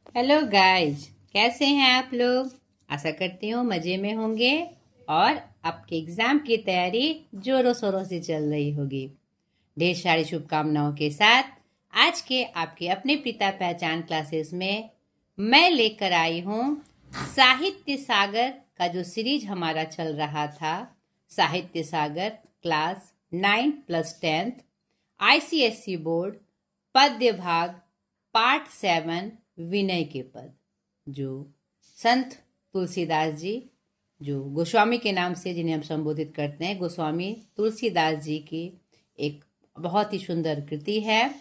Hello guys, कैसे हैं आप लोग। आशा करती हूँ मज़े में होंगे और आपके एग्ज़ाम की तैयारी जोरों शोरों से चल रही होगी। ढेर सारी शुभकामनाओं के साथ आज के आपके अपने पिता पहचान क्लासेस में मैं लेकर आई हूँ साहित्य सागर का जो सीरीज हमारा चल रहा था। साहित्य सागर क्लास 9+10 ICSE बोर्ड पद्य भाग पार्ट 7 विनय के पद, जो संत तुलसीदास जी, जो गोस्वामी के नाम से जिन्हें हम संबोधित करते हैं, गोस्वामी तुलसीदास जी की एक बहुत ही सुंदर कृति है।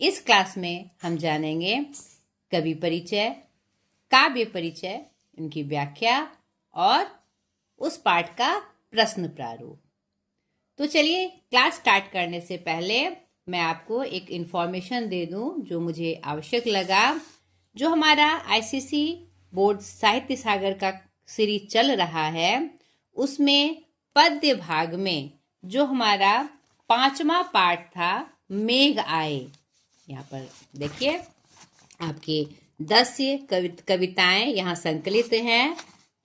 इस क्लास में हम जानेंगे कवि परिचय, काव्य परिचय, इनकी व्याख्या और उस पाठ का प्रश्न प्रारूप। तो चलिए, क्लास स्टार्ट करने से पहले मैं आपको एक इन्फॉर्मेशन दे दूं जो मुझे आवश्यक लगा। जो हमारा आईसीसी बोर्ड साहित्य सागर का सीरीज चल रहा है, उसमें पद्य भाग में जो हमारा 5वां पार्ट था, मेघ आए, यहाँ पर देखिए आपके 10 कविताएं यहाँ संकलित हैं।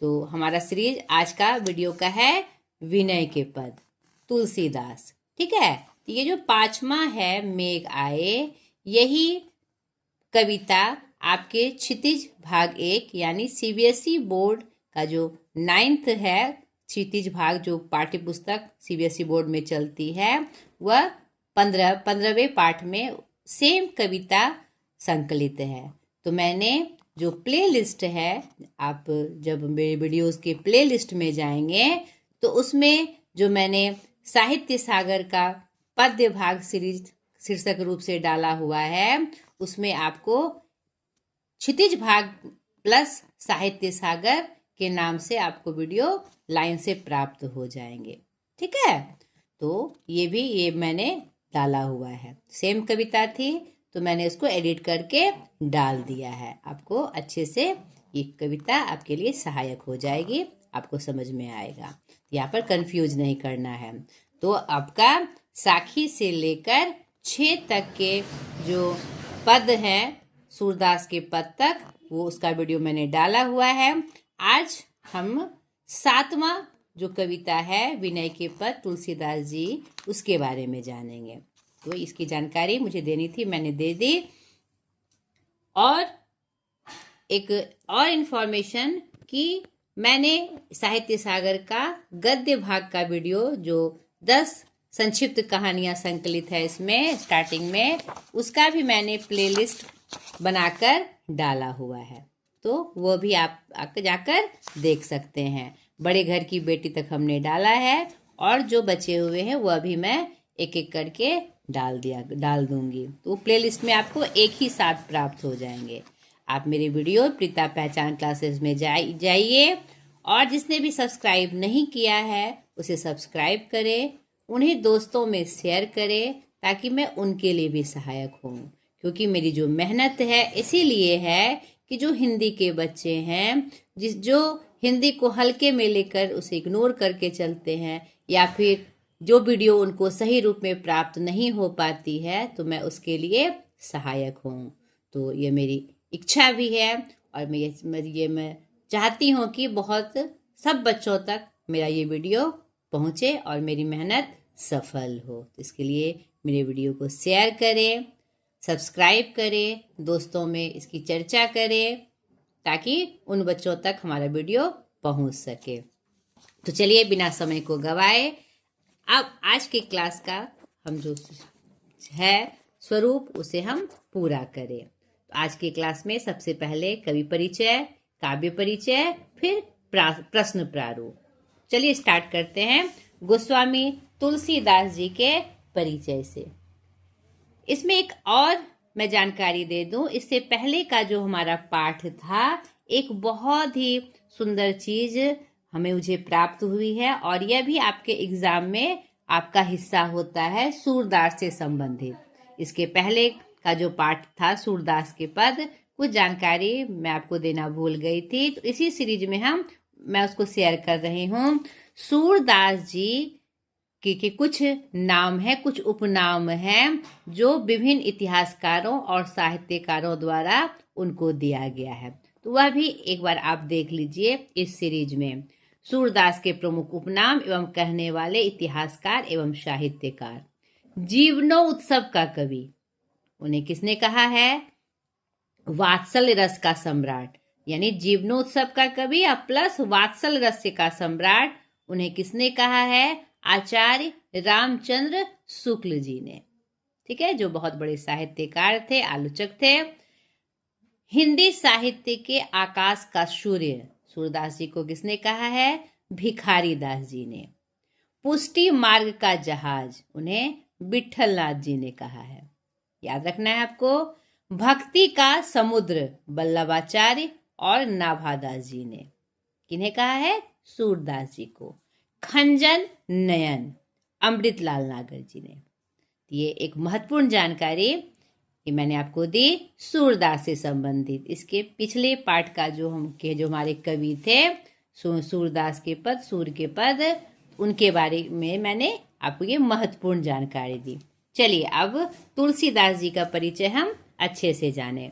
तो हमारा सीरीज आज का वीडियो का है विनय के पद, तुलसीदास। ठीक है, तो ये जो 5वां है मेघ आए, यही कविता आपके क्षितिज भाग 1 यानी सीबीएसई बोर्ड का जो 9th है, क्षितिज भाग जो पाठ्य पुस्तक सीबीएसई बोर्ड में चलती है, वह 15वें पाठ में सेम कविता संकलित है। तो मैंने जो प्ले लिस्ट है, आप जब मेरे वीडियोस के प्ले लिस्ट में जाएंगे तो उसमें जो मैंने साहित्य सागर का पद्य भाग सीरीज शीर्षक रूप से डाला हुआ है, उसमें आपको क्षितिज भाग प्लस साहित्य सागर के नाम से आपको वीडियो लाइन से प्राप्त हो जाएंगे। ठीक है, तो ये मैंने डाला हुआ है। सेम कविता थी तो मैंने इसको एडिट करके डाल दिया है। आपको अच्छे से ये कविता आपके लिए सहायक हो जाएगी, आपको समझ में आएगा। यहाँ पर कंफ्यूज नहीं करना है। तो आपका साखी से लेकर 6 तक के जो पद हैं, सूरदास के पद तक, वो उसका वीडियो मैंने डाला हुआ है। आज हम 7वां जो कविता है विनय के पद तुलसीदास जी, उसके बारे में जानेंगे। तो इसकी जानकारी मुझे देनी थी, मैंने दे दी। और एक और इन्फॉर्मेशन कि मैंने साहित्य सागर का गद्य भाग का वीडियो जो 10 संक्षिप्त कहानियां संकलित है इसमें स्टार्टिंग में, उसका भी मैंने प्लेलिस्ट बनाकर डाला हुआ है। तो वो भी आप जाकर देख सकते हैं। बड़े घर की बेटी तक हमने डाला है और जो बचे हुए हैं वह भी मैं एक एक करके डाल दूंगी। तो प्लेलिस्ट में आपको एक ही साथ प्राप्त हो जाएंगे। आप मेरे वीडियो पिता पहचान क्लासेस में जाइए और जिसने भी सब्सक्राइब नहीं किया है उसे सब्सक्राइब करें, उन्हें दोस्तों में शेयर करें ताकि मैं उनके लिए भी सहायक हूँ। क्योंकि मेरी जो मेहनत है इसीलिए है कि जो हिंदी के बच्चे हैं, जो हिंदी को हल्के में लेकर उसे इग्नोर करके चलते हैं, या फिर जो वीडियो उनको सही रूप में प्राप्त नहीं हो पाती है, तो मैं उसके लिए सहायक हूँ। तो ये मेरी इच्छा भी है और मैं चाहती हूँ कि बहुत सब बच्चों तक मेरा ये वीडियो पहुँचे और मेरी मेहनत सफल हो। तो इसके लिए मेरे वीडियो को शेयर करें, सब्सक्राइब करें, दोस्तों में इसकी चर्चा करें ताकि उन बच्चों तक हमारा वीडियो पहुँच सके। तो चलिए बिना समय को गवाए अब आज के क्लास का हम जो है स्वरूप उसे हम पूरा करें। तो आज की क्लास में सबसे पहले कवि परिचय, काव्य परिचय, फिर प्रश्न प्रारूप। चलिए स्टार्ट करते हैं गोस्वामी तुलसीदास जी के परिचय से। इसमें एक और मैं जानकारी दे दूं, इससे पहले का जो हमारा पाठ था, एक बहुत ही सुंदर चीज मुझे प्राप्त हुई है और यह भी आपके एग्जाम में आपका हिस्सा होता है, सूरदास से संबंधित। इसके पहले का जो पाठ था सूरदास के पद, कुछ जानकारी मैं आपको देना भूल गई थी, तो इसी सीरीज में मैं उसको शेयर कर रही हूँ। सूरदास जी के कुछ नाम हैं, कुछ उपनाम हैं जो विभिन्न इतिहासकारों और साहित्यकारों द्वारा उनको दिया गया है। तो वह भी एक बार आप देख लीजिए इस सीरीज में। सूरदास के प्रमुख उपनाम एवं कहने वाले इतिहासकार एवं साहित्यकार। जीवनोत्सव का कवि, उन्हें किसने कहा है? वात्सल्य रस का सम्राट, यानी जीवनोत्सव का कवि और प्लस वात्सल्य रस का सम्राट, उन्हें किसने कहा है? आचार्य रामचंद्र शुक्ल जी ने। ठीक है, जो बहुत बड़े साहित्यकार थे, आलोचक थे। हिंदी साहित्य के आकाश का सूर्य, सूरदास जी को किसने कहा है? भिखारी दास जी ने। पुष्टि मार्ग का जहाज, उन्हें विठलनाथ जी ने कहा है। याद रखना है आपको। भक्ति का समुद्र, वल्लभाचार्य और नाभादास जी ने। किन्हें कहा है? सूरदास जी को। खंजन नयन, अमृतलाल नागर जी ने। ये एक महत्वपूर्ण जानकारी ये मैंने आपको दी सूरदास से संबंधित। इसके पिछले पाठ का जो हमारे कवि थे सूरदास के पद, सूर के पद, उनके बारे में मैंने आपको ये महत्वपूर्ण जानकारी दी। चलिए अब तुलसीदास जी का परिचय हम अच्छे से जाने।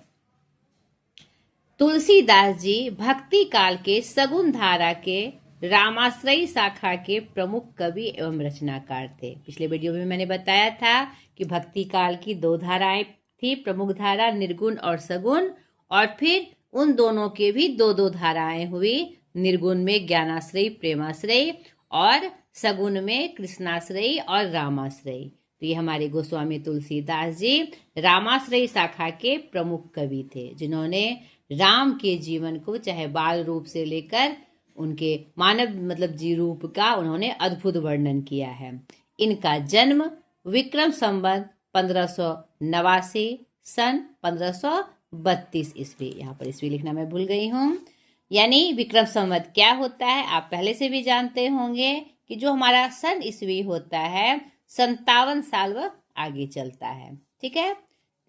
तुलसीदास जी भक्ति काल के सगुन धारा के रामाश्रयी शाखा के प्रमुख कवि एवं रचनाकार थे। पिछले वीडियो में मैंने बताया था कि भक्ति काल की दो धाराएं थी, प्रमुख धारा निर्गुण और सगुण, और फिर उन दोनों के भी दो दो धाराएं हुई। निर्गुण में ज्ञानाश्रयी, प्रेमाश्रयी, और सगुण में कृष्णाश्रयी और रामाश्रयी। तो ये हमारे गोस्वामी तुलसीदास जी रामाश्रयी शाखा के प्रमुख कवि थे, जिन्होंने राम के जीवन को चाहे बाल रूप से लेकर उनके मानव मतलब जी रूप का उन्होंने अद्भुत वर्णन किया है। इनका जन्म विक्रम संवत 1589 सन 1532 ईस्वी, यहाँ पर ईस्वी लिखना मैं भूल गई हूँ। यानी विक्रम संवत क्या होता है आप पहले से भी जानते होंगे कि जो हमारा सन ईस्वी होता है 57 साल वह आगे चलता है। ठीक है।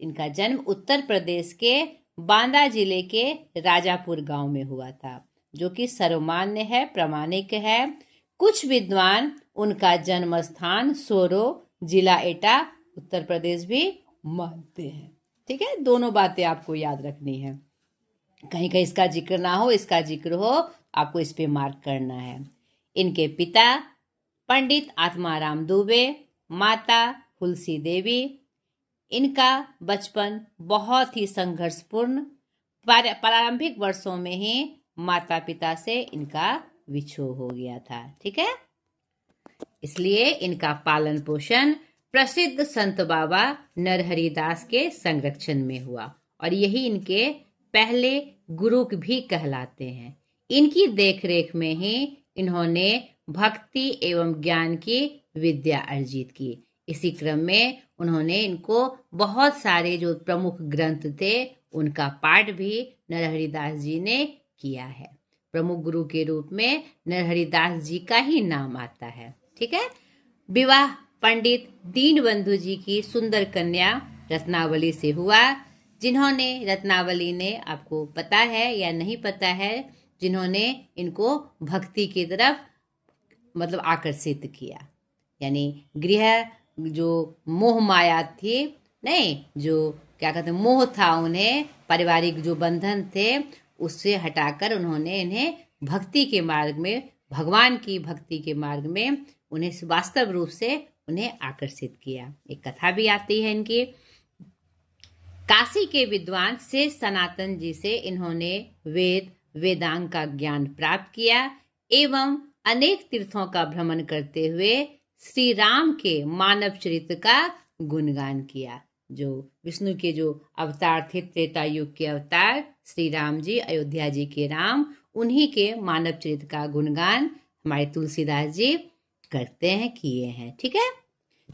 इनका जन्म उत्तर प्रदेश के बांदा जिले के राजापुर गांव में हुआ था, जो कि सर्वमान्य है, प्रामाणिक है। कुछ विद्वान उनका जन्म स्थान सोरो, जिला एटा, उत्तर प्रदेश भी मानते हैं। ठीक है, दोनों बातें आपको याद रखनी है। कहीं कहीं इसका जिक्र ना हो, इसका जिक्र हो, आपको इस पे मार्क करना है। इनके पिता पंडित आत्माराम दुबे, माता तुलसी देवी। इनका बचपन बहुत ही संघर्षपूर्ण, प्रारंभिक वर्षों में ही माता पिता से इनका विछोह हो गया था। ठीक है, इसलिए इनका पालन पोषण प्रसिद्ध संत बाबा नरहरि दास के संरक्षण में हुआ, और यही इनके पहले गुरु भी कहलाते हैं। इनकी देखरेख में ही इन्होंने भक्ति एवं ज्ञान की विद्या अर्जित की। इसी क्रम में उन्होंने इनको बहुत सारे जो प्रमुख ग्रंथ थे उनका पाठ भी नरहरि दास जी ने किया है। प्रमुख गुरु के रूप में नरहरि दास जी का ही नाम आता है। ठीक है। विवाह पंडित दीनबंधु जी की सुंदर कन्या रत्नावली से हुआ, जिन्होंने रत्नावली ने, आपको पता है या नहीं पता है, जिन्होंने इनको भक्ति की तरफ मतलब आकर्षित किया। यानी गृह जो मोह माया थी, नहीं, जो क्या कहते हैं मोह था, उन्हें पारिवारिक जो बंधन थे उससे हटाकर उन्होंने इन्हें भक्ति के मार्ग में, भगवान की भक्ति के मार्ग में उन्हें वास्तव रूप से उन्हें आकर्षित किया। एक कथा भी आती है इनकी। काशी के विद्वान से सनातन जी से इन्होंने वेद वेदांग का ज्ञान प्राप्त किया एवं अनेक तीर्थों का भ्रमण करते हुए श्री राम के मानव चरित्र का गुणगान किया। जो विष्णु के जो अवतार थे, त्रेता युग के अवतार श्री राम जी, अयोध्या जी के राम, उन्हीं के मानव चरित्र का गुणगान हमारे तुलसीदास जी करते हैं, किए हैं। ठीक है।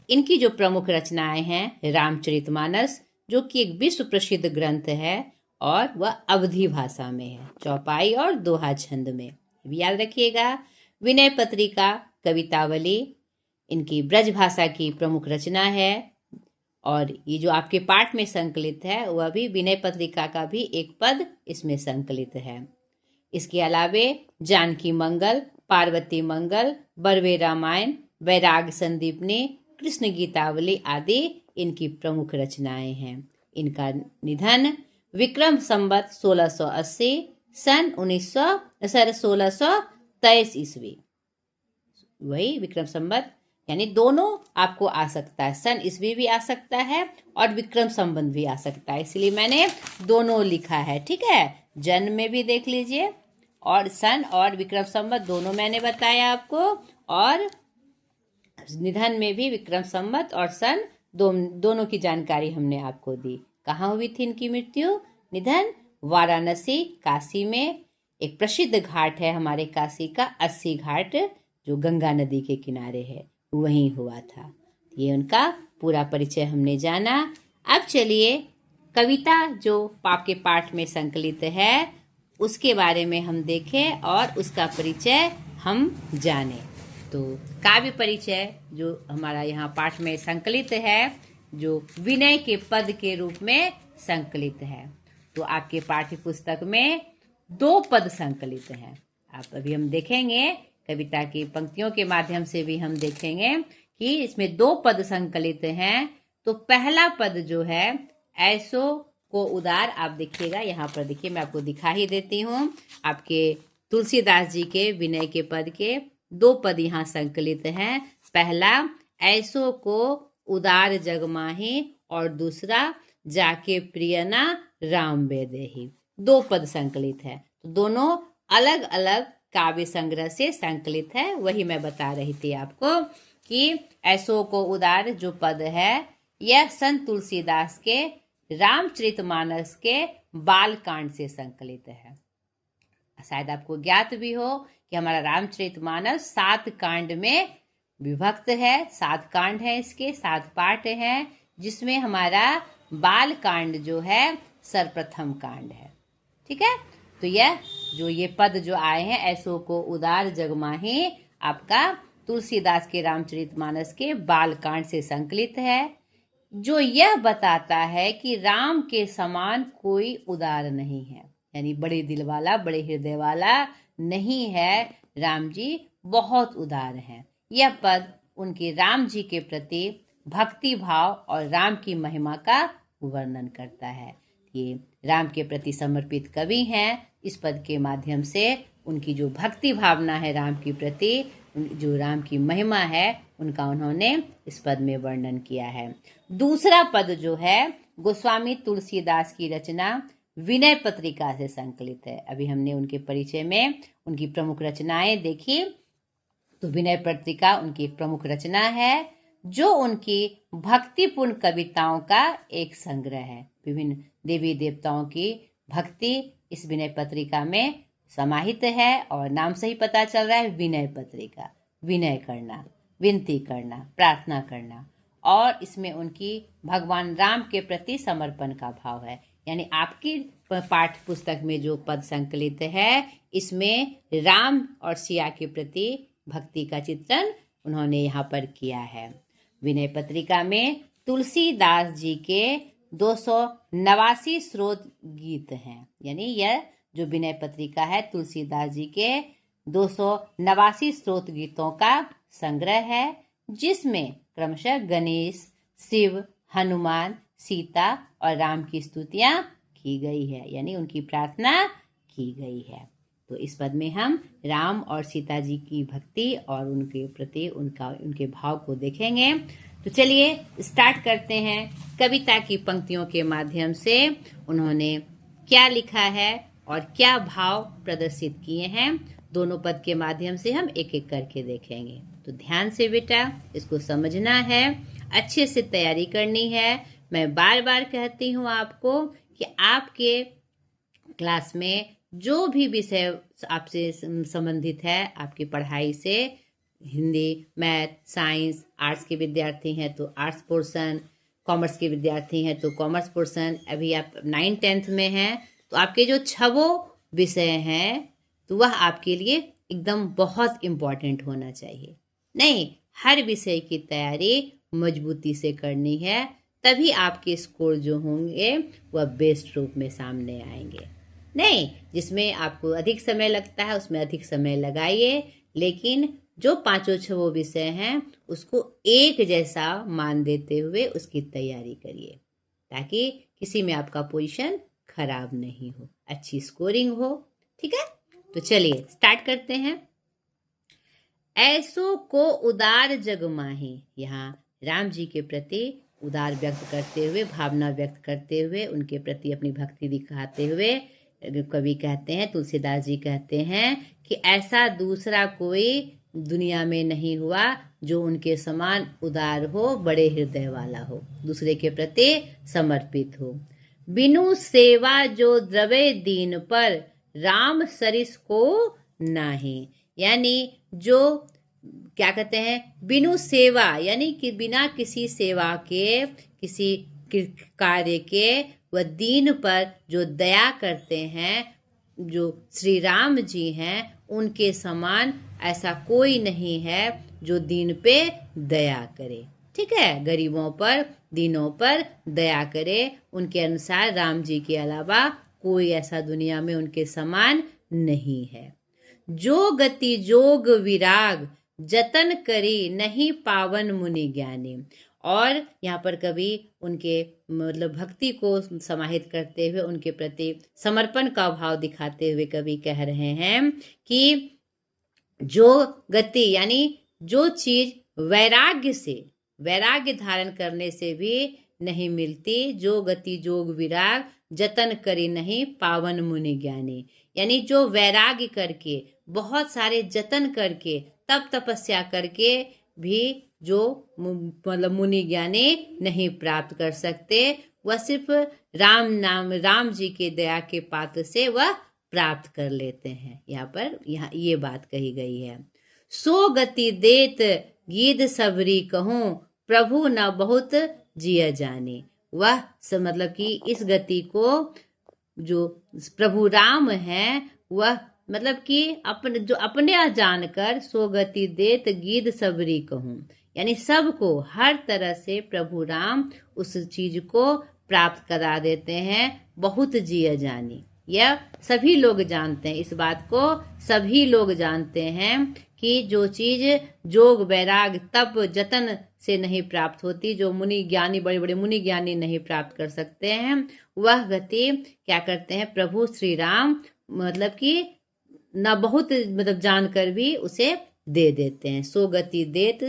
इनकी जो प्रमुख रचनाएं हैं रामचरितमानस, जो कि एक विश्व प्रसिद्ध ग्रंथ है और वह अवधी भाषा में है, चौपाई और दोहा छंद में, भी याद रखिएगा। विनय पत्रिका कवितावली इनकी ब्रज भाषा की प्रमुख रचना है, और ये जो आपके पाठ में संकलित है वह भी विनय पत्रिका का भी एक पद इसमें संकलित है। इसके अलावे जानकी मंगल, पार्वती मंगल, बरवे रामायण, वैराग संदीपनी, कृष्ण गीतावली आदि इनकी प्रमुख रचनाएं हैं। इनका निधन विक्रम संवत 1680 सन 1623 ईस्वी, वही विक्रम संवत, यानी दोनों आपको आ सकता है, सन ईस्वी भी आ सकता है और विक्रम संवत भी आ सकता है, इसलिए मैंने दोनों लिखा है। ठीक है, जन्म में भी देख लीजिए और सन और विक्रम संवत दोनों मैंने बताया आपको, और निधन में भी विक्रम संवत और सन दोनों की जानकारी हमने आपको दी। कहाँ हुई थी इनकी मृत्यु? निधन वाराणसी, काशी में। एक प्रसिद्ध घाट है हमारे काशी का, 80 घाट, जो गंगा नदी के किनारे है, वहीं हुआ था। ये उनका पूरा परिचय हमने जाना। अब चलिए कविता जो आपके पाठ में संकलित है उसके बारे में हम देखें और उसका परिचय हम जानें। तो काव्य परिचय जो हमारा यहाँ पाठ में संकलित है, जो विनय के पद के रूप में संकलित है, तो आपके पाठ्य पुस्तक में 2 पद संकलित हैं। आप अभी हम देखेंगे, कविता की पंक्तियों के माध्यम से भी हम देखेंगे कि इसमें 2 पद संकलित हैं। तो पहला पद जो है, ऐसो को उदार, आप देखिएगा यहाँ पर, देखिए मैं आपको दिखा ही देती हूँ। आपके तुलसीदास जी के विनय के पद के 2 पद यहाँ संकलित हैं। पहला ऐसो को उदार जग माही, और दूसरा जाके प्रियना राम बेदेही। 2 पद संकलित है, तो दोनों अलग अलग काव्य संग्रह से संकलित है। वही मैं बता रही थी आपको कि ऐसो को उदार जो पद है, यह संत तुलसीदास के रामचरितमानस के बाल कांड से संकलित है। शायद आपको ज्ञात भी हो कि हमारा रामचरितमानस 7 कांड में विभक्त है। 7 कांड है, इसके 7 पार्ट हैं, जिसमें हमारा बाल कांड जो है सर्वप्रथम कांड है। ठीक है, तो यह जो ये पद जो आए हैं, ऐसो को उदार जगमाही, आपका तुलसीदास के रामचरितमानस के बाल कांड से संकलित है, जो यह बताता है कि राम के समान कोई उदार नहीं है, यानी बड़े दिल वाला, बड़े हृदय वाला नहीं है। राम जी बहुत उदार हैं। यह पद उनके राम जी के प्रति भक्ति भाव और राम की महिमा का वर्णन करता है। ये राम के प्रति समर्पित कवि हैं। इस पद के माध्यम से उनकी जो भक्ति भावना है राम के प्रति, जो राम की महिमा है, उनका उन्होंने इस पद में वर्णन किया है। दूसरा पद जो है, गोस्वामी तुलसीदास की रचना विनय पत्रिका से संकलित है। अभी हमने उनके परिचय में उनकी प्रमुख रचनाएं देखी, तो विनय पत्रिका उनकी एक प्रमुख रचना है, जो उनकी भक्तिपूर्ण कविताओं का एक संग्रह है। विभिन्न देवी देवताओं की भक्ति इस विनय पत्रिका में समाहित है, और नाम से ही पता चल रहा है विनय पत्रिका, विनय करना, विनती करना, प्रार्थना करना, और इसमें उनकी भगवान राम के प्रति समर्पण का भाव है। यानी आपकी पाठ्य पुस्तक में जो पद संकलित है, इसमें राम और सिया के प्रति भक्ति का चित्रण उन्होंने यहाँ पर किया है। विनय पत्रिका में तुलसीदास जी के 289 स्रोत गीत हैं, यानी यह जो विनय पत्रिका है तुलसीदास जी के 289 स्रोत गीतों का संग्रह है, जिसमें क्रमशः गणेश, शिव, हनुमान, सीता और राम की स्तुतियां की गई है, यानी उनकी प्रार्थना की गई है। तो इस पद में हम राम और सीता जी की भक्ति और उनके प्रति उनके भाव को देखेंगे। तो चलिए स्टार्ट करते हैं। कविता की पंक्तियों के माध्यम से उन्होंने क्या लिखा है और क्या भाव प्रदर्शित किए हैं, दोनों पद के माध्यम से हम एक एक करके देखेंगे। तो ध्यान से बेटा इसको समझना है, अच्छे से तैयारी करनी है। मैं बार बार कहती हूँ आपको कि आपके क्लास में जो भी विषय आपसे संबंधित है, आपकी पढ़ाई से, हिंदी, मैथ, साइंस, आर्ट्स के विद्यार्थी हैं तो आर्ट्स पोर्शन, कॉमर्स के विद्यार्थी हैं तो कॉमर्स पोर्शन, अभी आप 9th-10th में हैं तो आपके जो 6 विषय हैं तो वह आपके लिए एकदम बहुत इम्पोर्टेंट होना चाहिए। नहीं, हर विषय की तैयारी मजबूती से करनी है, तभी आपके स्कोर जो होंगे वह बेस्ट रूप में सामने आएंगे। नहीं, जिसमें आपको अधिक समय लगता है उसमें अधिक समय लगाइए, लेकिन जो पांचों छह विषय हैं उसको एक जैसा मान देते हुए उसकी तैयारी करिए, ताकि किसी में आपका पोजीशन खराब नहीं हो, अच्छी स्कोरिंग हो। ठीक है, तो चलिए स्टार्ट करते हैं। ऐसो को उदार जग माही, यहाँ राम जी के प्रति उदार व्यक्त करते हुए, भावना व्यक्त करते हुए, उनके प्रति अपनी भक्ति दिखाते हुए कवि कहते हैं, तुलसीदास जी कहते हैं कि ऐसा दूसरा कोई दुनिया में नहीं हुआ जो उनके समान उदार हो, बड़े हृदय वाला हो, दूसरे के प्रति समर्पित हो। बिनु सेवा जो द्रवे दीन पर, राम सरिस को नाही, यानी जो क्या कहते हैं, बिनु सेवा यानी कि बिना किसी सेवा के, किसी कार्य के, वह दीन पर जो दया करते हैं, जो श्री राम जी हैं, उनके समान ऐसा कोई नहीं है जो दीन पे दया करे। ठीक है, गरीबों पर, दीनों पर दया करे। उनके अनुसार राम जी के अलावा कोई ऐसा दुनिया में उनके समान नहीं है। जो गति जोग विराग, जतन करी नहीं पावन मुनि ज्ञानी। और यहाँ पर कवि उनके मतलब भक्ति को समाहित करते हुए, उनके प्रति समर्पण का भाव दिखाते हुए कवि कह रहे हैं कि जो गति यानी जो चीज वैराग्य से, वैराग्य धारण करने से भी नहीं मिलती, जो गति जोग विराग, जतन करी नहीं पावन मुनि ज्ञानी, यानी जो वैराग्य करके, बहुत सारे जतन करके, तप तपस्या करके भी जो मतलब मुनि ज्ञानी नहीं प्राप्त कर सकते, वह सिर्फ राम नाम, राम जी के दया के पात्र से वह प्राप्त कर लेते हैं। यहाँ ये बात कही गई है। सो गति देत गीत सबरी कहूँ, प्रभु न बहुत जिया जाने। वह मतलब कि इस गति को जो प्रभु राम हैं, वह मतलब कि अपने जानकर सो गति देत गीत सबरी कहूँ, यानी सबको हर तरह से प्रभु राम उस चीज को प्राप्त करा देते हैं, बहुत जिया जानी। यह सभी लोग जानते हैं, इस बात को सभी लोग जानते हैं कि जो चीज जोग वैराग तप जतन से नहीं प्राप्त होती, जो मुनि ज्ञानी, बड़े बड़े मुनि ज्ञानी नहीं प्राप्त कर सकते हैं, वह गति क्या करते हैं, प्रभु श्री राम मतलब कि न बहुत मतलब जानकर भी उसे दे देते हैं। सो गति देत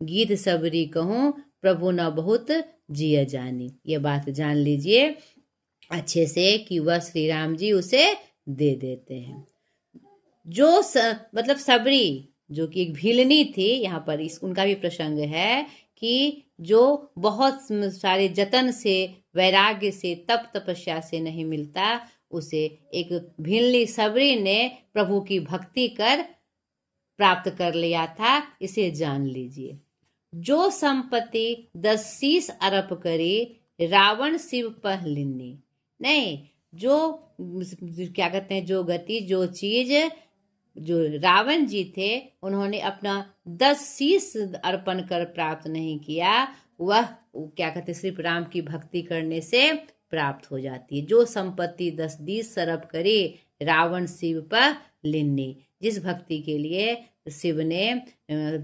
गीत सबरी कहूँ, प्रभु न बहुत जिया जानी। ये बात जान लीजिए अच्छे से कि वह श्री राम जी उसे दे देते हैं। जो मतलब सबरी जो कि एक भीलनी थी, यहाँ पर उनका भी प्रसंग है कि जो बहुत सारे जतन से, वैराग्य से, तप तपस्या से नहीं मिलता, उसे एक भीलनी सबरी ने प्रभु की भक्ति कर प्राप्त कर लिया था। इसे जान लीजिए। जो संपत्ति 10 शीश अरप करी, रावण शिव पह लिन्नी। नहीं, जो क्या कहते हैं, जो गति, जो चीज जो रावण जी थे उन्होंने अपना 10 शीश अर्पण कर प्राप्त नहीं किया, वह क्या कहते हैं, सिर्फ राम की भक्ति करने से प्राप्त हो जाती है। जो संपत्ति 10 शीश सरप करी, रावण शिव पर लिन्नी। जिस भक्ति के लिए शिव ने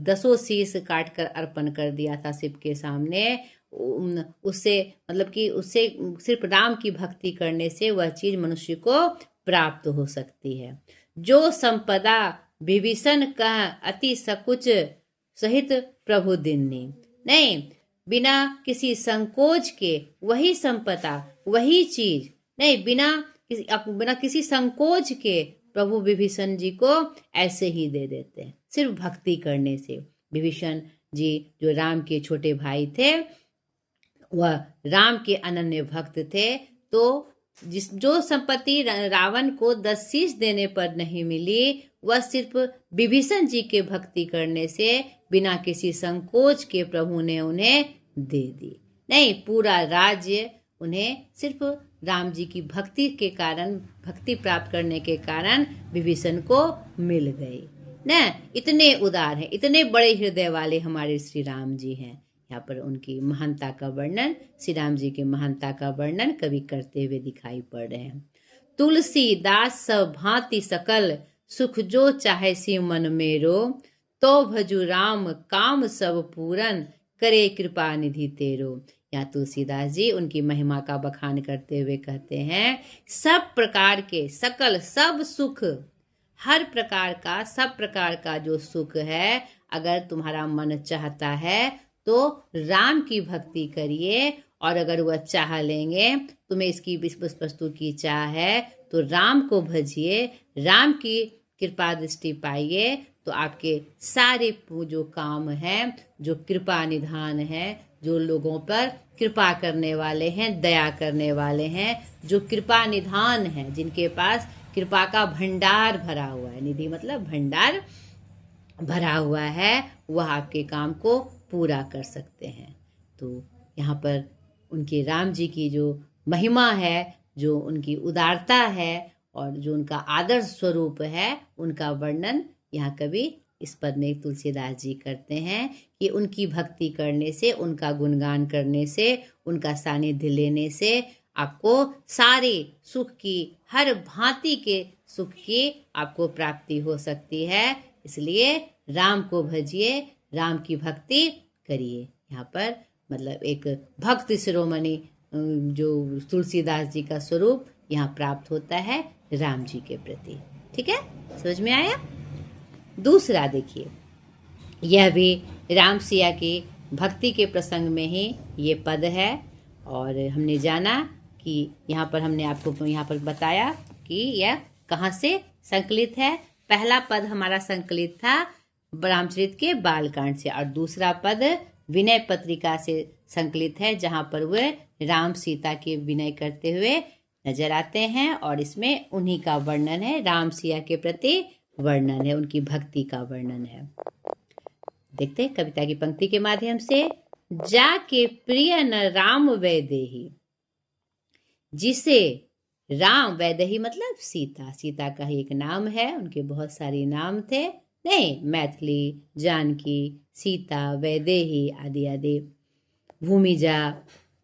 10 शीश काट कर अर्पण कर दिया था शिव के सामने, उससे मतलब कि उससे सिर्फ राम की भक्ति करने से वह चीज मनुष्य को प्राप्त हो सकती है। जो संपदा विभीषण कह अति सकुच, सहित प्रभु दिन्नी। नहीं, बिना किसी संकोच के वही संपदा, वही चीज, नहीं बिना किसी संकोच के प्रभु विभीषण जी को ऐसे ही दे देते हैं, सिर्फ भक्ति करने से। विभीषण जी जो राम के छोटे भाई थे, वह राम के अनन्य भक्त थे, तो जो संपत्ति रावण को 10 शीश देने पर नहीं मिली, वह सिर्फ विभीषण जी के भक्ति करने से बिना किसी संकोच के प्रभु ने उन्हें दे दी। नहीं, पूरा राज्य उन्हें सिर्फ राम जी की भक्ति के कारण, भक्ति प्राप्त करने के कारण विभीषण को मिल गई न। इतने उदार हैं, इतने बड़े हृदय वाले हमारे श्री राम जी हैं। यहाँ पर उनकी महानता का वर्णन, श्री राम जी की महानता का वर्णन कवि करते हुए दिखाई पड़ रहे हैं। तुलसीदास सब भांति सकल, सुख जो चाहे सी मन मेरो, तो भजु राम काम सब पूरन, करे कृपा निधि तेरो। यहाँ तुलसीदास जी उनकी महिमा का बखान करते हुए कहते हैं, सब प्रकार के सकल सब सुख, हर प्रकार का सब प्रकार का जो सुख है, अगर तुम्हारा मन चाहता है तो राम की भक्ति करिए, और अगर वह चाह लेंगे, तुम्हें इसकी इस वस्तु की चाह है तो राम को भजिए, राम की कृपा दृष्टि पाइए, तो आपके सारे जो काम हैं, जो कृपा निधान है, जो लोगों पर कृपा करने वाले हैं, दया करने वाले हैं, जो कृपा निधान है, जिनके पास कृपा का भंडार भरा हुआ है, निधि मतलब भंडार भरा हुआ है, वह आपके काम को पूरा कर सकते हैं। तो यहाँ पर उनके राम जी की जो महिमा है, जो उनकी उदारता है और जो उनका आदर्श स्वरूप है, उनका वर्णन यहाँ कवि इस पद में तुलसीदास जी करते हैं कि उनकी भक्ति करने से, उनका गुणगान करने से, उनका सानिध्य लेने से आपको सारे सुख की, हर भांति के सुख की आपको प्राप्ति हो सकती है। इसलिए राम को भजिए, राम की भक्ति करिए। यहाँ पर मतलब एक भक्त शिरोमणि जो तुलसीदास जी का स्वरूप यहाँ प्राप्त होता है राम जी के प्रति। ठीक है, समझ में आया। दूसरा देखिए, यह भी राम सिया की भक्ति के प्रसंग में ही ये पद है, और हमने जाना कि यहाँ पर हमने आपको यहाँ पर बताया कि यह कहाँ से संकलित है। पहला पद हमारा संकलित था रामचरित के बालकांड से, और दूसरा पद विनय पत्रिका से संकलित है, जहाँ पर वे राम सीता के विनय करते हुए नजर आते हैं, और इसमें उन्हीं का वर्णन है, राम सिया के प्रति वर्णन है, उनकी भक्ति का वर्णन है। देखते हैं कविता की पंक्ति के माध्यम से। जाके प्रिय न राम वैदेही, जिसे राम, वैदेही मतलब सीता, सीता का ही एक नाम है, उनके बहुत सारे नाम थे, नहीं, मैथिली, जानकी, सीता, वैदेही आदि आदि, भूमिजा,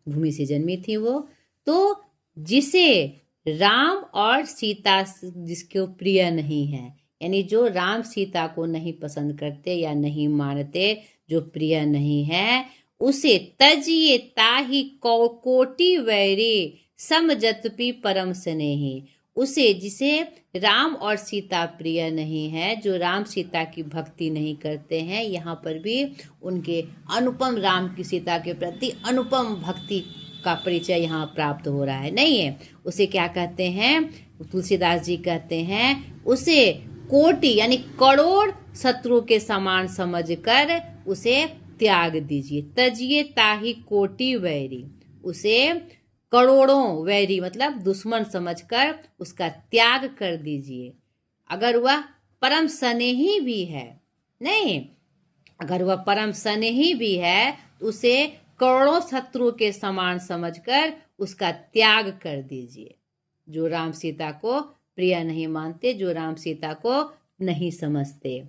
भूमि से जन्मी थी वो। तो जिसे राम और सीता जिसको प्रिय नहीं है, यानी जो राम सीता को नहीं पसंद करते या नहीं मानते, जो प्रिय नहीं है, उसे तजिए ताहि कोटि वैरी समजतपि परम स्नेही। उसे, जिसे राम और सीता प्रिय नहीं है, जो राम सीता की भक्ति नहीं करते हैं, यहाँ पर भी उनके अनुपम राम की सीता के प्रति अनुपम भक्ति का परिचय यहाँ प्राप्त हो रहा है, नहीं है। उसे क्या कहते हैं, तुलसीदास जी कहते हैं, उसे कोटि यानी करोड़ शत्रु के समान समझकर उसे त्याग दीजिए। तजिए ताहि कोटि वैरी, उसे करोड़ों, वैरी मतलब दुश्मन समझकर उसका त्याग कर दीजिए। अगर वह परम स्नेही भी है, नहीं, अगर वह परम स्नेही भी है, तो उसे करोड़ों शत्रु के समान समझकर उसका त्याग कर दीजिए। जो राम सीता को प्रिय नहीं मानते, जो राम सीता को नहीं समझते।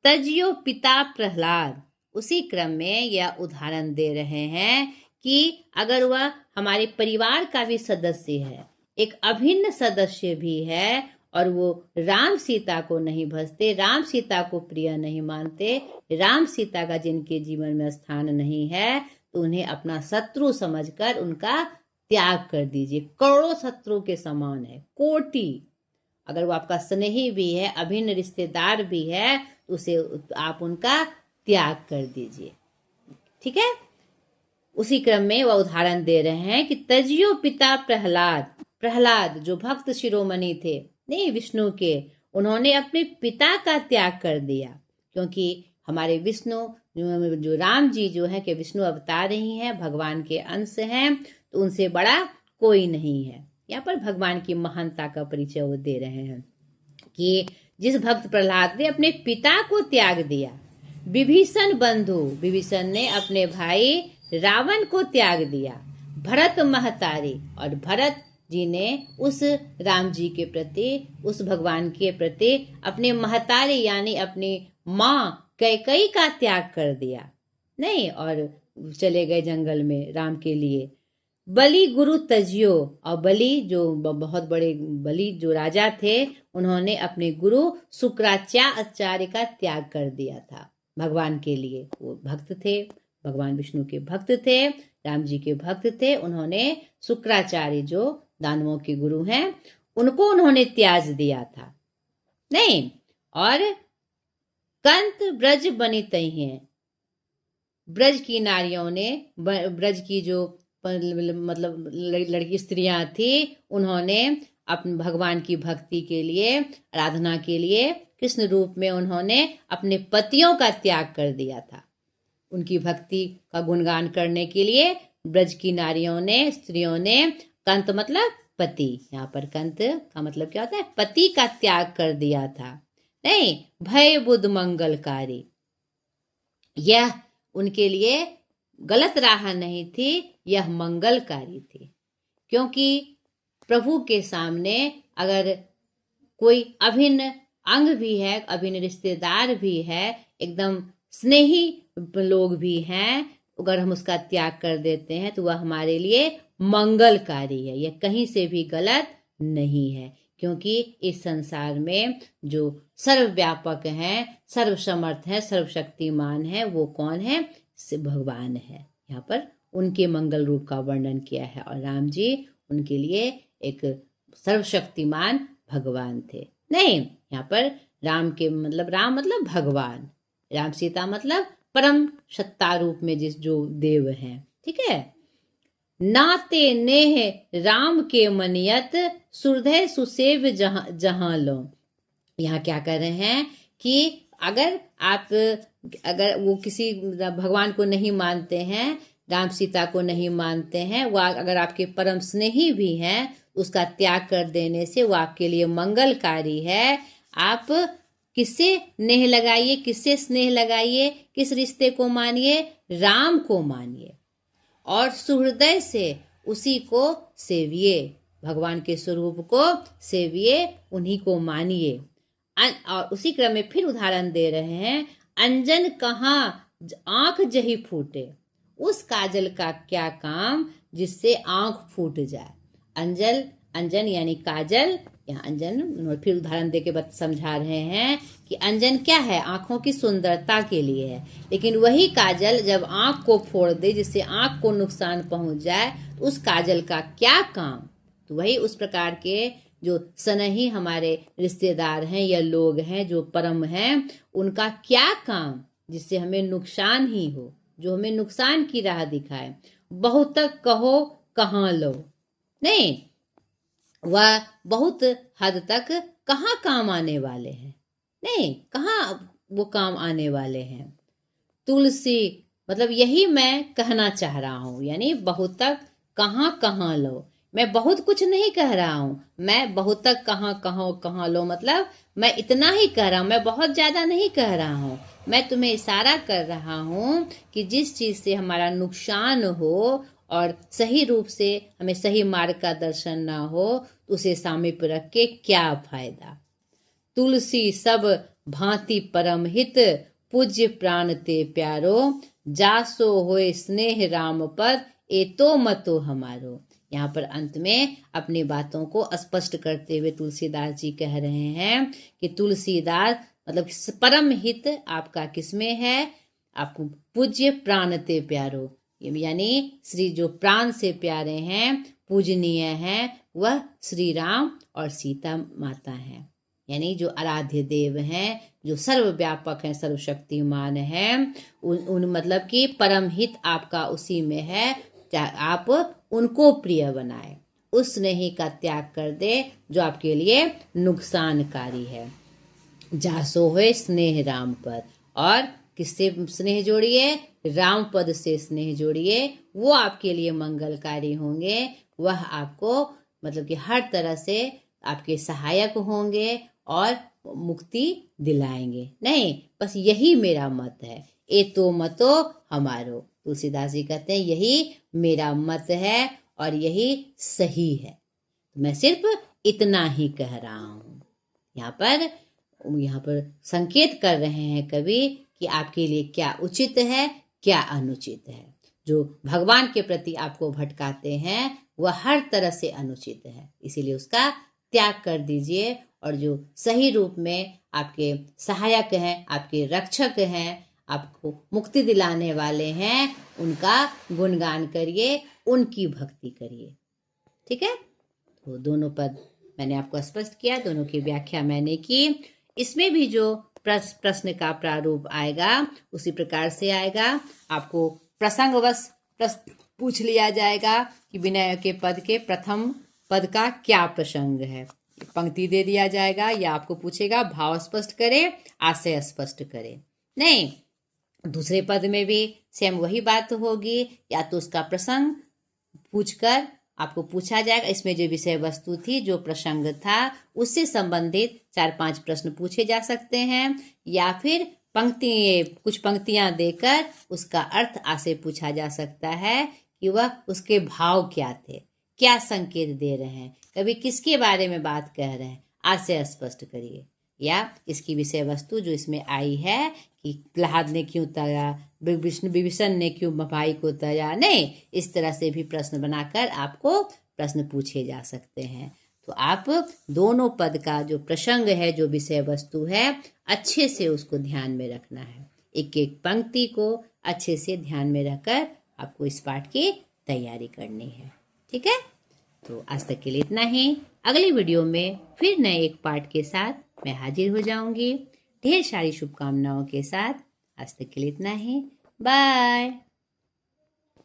तजियो पिता प्रहलाद, उसी क्रम में यह उदाहरण दे रहे हैं कि अगर वह हमारे परिवार का भी सदस्य है, एक अभिन्न सदस्य भी है, और वो राम सीता को नहीं भजते, राम सीता को प्रिय नहीं मानते, राम सीता का जिनके जीवन में स्थान नहीं है, तो उन्हें अपना शत्रु समझकर उनका त्याग कर दीजिए। करोड़ों शत्रु के समान है, कोटि। अगर वो आपका स्नेही भी है, अभिन्न रिश्तेदार भी है, तो उसे आप उनका त्याग कर दीजिए। ठीक है, उसी क्रम में वह उदाहरण दे रहे हैं कि तजियो पिता प्रहलाद, प्रहलाद जो भक्त शिरोमणि थे, नहीं, विष्णु के, उन्होंने अपने पिता का त्याग कर दिया, क्योंकि हमारे विष्णु जो राम जी जो है कि विष्णु अवतार ही हैं, भगवान के अंश हैं, तो उनसे बड़ा कोई नहीं है। यहाँ पर भगवान की महानता का परिचय वो दे रहे हैं कि जिस भक्त प्रहलाद ने अपने पिता को त्याग दिया, विभीषण बंधु, विभीषण ने अपने भाई रावण को त्याग दिया, भरत महतारी, और भरत जी ने उस राम जी के प्रति, उस भगवान के प्रति अपने महतारी यानी अपनी माँ कैकेयी का त्याग कर दिया, नहीं, और चले गए जंगल में राम के लिए। बलि गुरु तजियो, और बलि जो बहुत बड़े बलि जो राजा थे, उन्होंने अपने गुरु शुक्राचार्य का त्याग कर दिया था भगवान के लिए। वो भक्त थे, भगवान विष्णु के भक्त थे, राम जी के भक्त थे। उन्होंने शुक्राचार्य जो दानवों के गुरु हैं, उनको उन्होंने त्याग दिया था नहीं। और कंत ब्रज बनित हैं, ब्रज की नारियों ने, ब्रज की जो मतलब लड़की स्त्रियां थी, उन्होंने अपने भगवान की भक्ति के लिए, आराधना के लिए कृष्ण रूप में उन्होंने अपने पतियों का त्याग कर दिया था। उनकी भक्ति का गुणगान करने के लिए ब्रज की नारियों ने, स्त्रियों ने, कंत मतलब पति, यहाँ पर कंत का मतलब क्या होता है, पति का त्याग कर दिया था नहीं। भय बुद्ध मंगलकारी, यह उनके लिए गलत राह नहीं थी, यह मंगलकारी थी। क्योंकि प्रभु के सामने अगर कोई अभिन्न अंग भी है, अभिन्न रिश्तेदार भी है, एकदम स्नेही लोग भी हैं, अगर हम उसका त्याग कर देते हैं तो वह हमारे लिए मंगलकारी है। यह कहीं से भी गलत नहीं है, क्योंकि इस संसार में जो सर्वव्यापक हैं, सर्वसमर्थ है, सर्वशक्तिमान है, वो कौन है, भगवान है। यहाँ पर उनके मंगल रूप का वर्णन किया है, और राम जी उनके लिए एक सर्वशक्तिमान भगवान थे नहीं। यहाँ पर राम के मतलब, राम मतलब भगवान, राम सीता मतलब परम सत्ता रूप में जिस जो देव हैं, ठीक है। नाते नेह राम के मनियत, सुरधय सुसेव जहां जहां लो। यहाँ क्या कर रहे हैं कि अगर वो किसी भगवान को नहीं मानते हैं, राम सीता को नहीं मानते हैं, वह अगर आपके परम स्नेही भी हैं, उसका त्याग कर देने से वो आपके लिए मंगलकारी है। आप किससे नेह लगाइए, किससे स्नेह लगाइए, किस रिश्ते को मानिए, राम को मानिए, और सुहृदय से उसी को सेविए, भगवान के स्वरूप को सेविए, उन्हीं को मानिए। और उसी क्रम में फिर उदाहरण दे रहे हैं, अंजन कहाँ आंख जही फूटे, उस काजल का क्या काम जिससे आंख फूट जाए। अंजन यानी काजल, यहाँ अंजन फिर उदाहरण दे के समझा रहे हैं कि अंजन क्या है, आंखों की सुंदरता के लिए है, लेकिन वही काजल जब आंख को फोड़ दे, जिससे आंख को नुकसान पहुंच जाए, तो उस काजल का क्या काम। तो वही उस प्रकार के जो सनही हमारे रिश्तेदार हैं या लोग हैं जो परम हैं, उनका क्या काम जिससे हमें नुकसान ही हो, जो हमें नुकसान की राह दिखाए। बहुत तक कहो कहाँ लो नहीं, वह बहुत हद तक कहाँ काम आने वाले हैं नहीं, कहाँ वो काम आने वाले हैं। तुलसी मतलब यही मैं कहना चाह रहा हूं, यानी बहुत तक कहाँ कहाँ लो। मैं बहुत कुछ नहीं कह रहा हूं, मैं बहुत तक कहाँ लो मतलब मैं इतना ही कह रहा हूं, मैं बहुत ज्यादा नहीं कह रहा हूं। मैं तुम्हें इशारा कर रहा हूं कि जिस चीज से हमारा नुकसान हो और सही रूप से हमें सही मार्ग का दर्शन ना हो, तो उसे सामीप रख के क्या फायदा। तुलसी सब भांति परम हित, पूज्य प्राण ते प्यारो, जासो होए स्नेह राम पर, ए तो मतो हमारो। यहाँ पर अंत में अपनी बातों को स्पष्ट करते हुए तुलसीदास जी कह रहे हैं कि तुलसीदास मतलब परम हित आपका किसमें है, आपको पूज्य प्राण ते प्यारो, यानी श्री जो प्राण से प्यारे हैं, पूजनीय हैं, वह श्री राम और सीता माता हैं, यानी जो आराध्य देव हैं, जो सर्वव्यापक हैं, सर्वशक्तिमान हैं। उन मतलब कि परम हित आपका उसी में है, आप उनको प्रिय बनाए, उस स्नेही का त्याग कर दे जो आपके लिए नुकसानकारी है। जासो है स्नेह राम पर, और किससे स्नेह जोड़िए, राम पद से स्नेह जोड़िए, वो आपके लिए मंगलकारी होंगे। वह आपको मतलब कि हर तरह से आपके सहायक होंगे और मुक्ति दिलाएंगे नहीं। बस यही मेरा मत है, ए तो मतो हमारो। तुलसीदास जी कहते हैं यही मेरा मत है और यही सही है, मैं सिर्फ इतना ही कह रहा हूँ। यहाँ पर संकेत कर रहे हैं कवि कि आपके लिए क्या उचित है, क्या अनुचित है। जो भगवान के प्रति आपको भटकाते हैं वह हर तरह से अनुचित है, इसीलिए उसका त्याग कर दीजिए। और जो सही रूप में आपके सहायक हैं, आपके रक्षक हैं, आपको मुक्ति दिलाने वाले हैं, उनका गुणगान करिए, उनकी भक्ति करिए। ठीक है, तो दोनों पद मैंने आपको स्पष्ट किया, दोनों की व्याख्या मैंने की। इसमें भी जो प्रश्न का प्रारूप आएगा उसी प्रकार से आएगा। आपको प्रसंगवश प्रश्न पूछ लिया जाएगा कि विनय के पद के प्रथम पद का क्या प्रसंग है। पंक्ति दे दिया जाएगा या आपको पूछेगा भाव स्पष्ट करे, आशय स्पष्ट करे। नहीं, दूसरे पद में भी सेम वही बात होगी, या तो उसका प्रसंग पूछकर आपको पूछा जाएगा, इसमें जो विषय वस्तु थी, जो प्रसंग था, उससे संबंधित 4-5 प्रश्न पूछे जा सकते हैं, या फिर कुछ पंक्तियां देकर उसका अर्थ आशय पूछा जा सकता है कि वह उसके भाव क्या थे, क्या संकेत दे रहे हैं, कभी किसके बारे में बात कह रहे हैं, आशय स्पष्ट करिए। या इसकी विषय वस्तु जो इसमें आई है कि प्रहलाद ने क्यों तया, विभीषण ने क्यों भाई को तया, नहीं, इस तरह से भी प्रश्न बनाकर आपको प्रश्न पूछे जा सकते हैं। तो आप दोनों पद का जो प्रसंग है, जो विषय वस्तु है, अच्छे से उसको ध्यान में रखना है। एक एक पंक्ति को अच्छे से ध्यान में रखकर आपको इस पाठ की तैयारी करनी है। ठीक है, तो आज तक के लिए इतना ही। अगली वीडियो में फिर नए एक पाठ के साथ मैं हाजिर हो जाऊंगी, ढेर सारी शुभकामनाओं के साथ। आज तक के लिए इतना ही, बाय।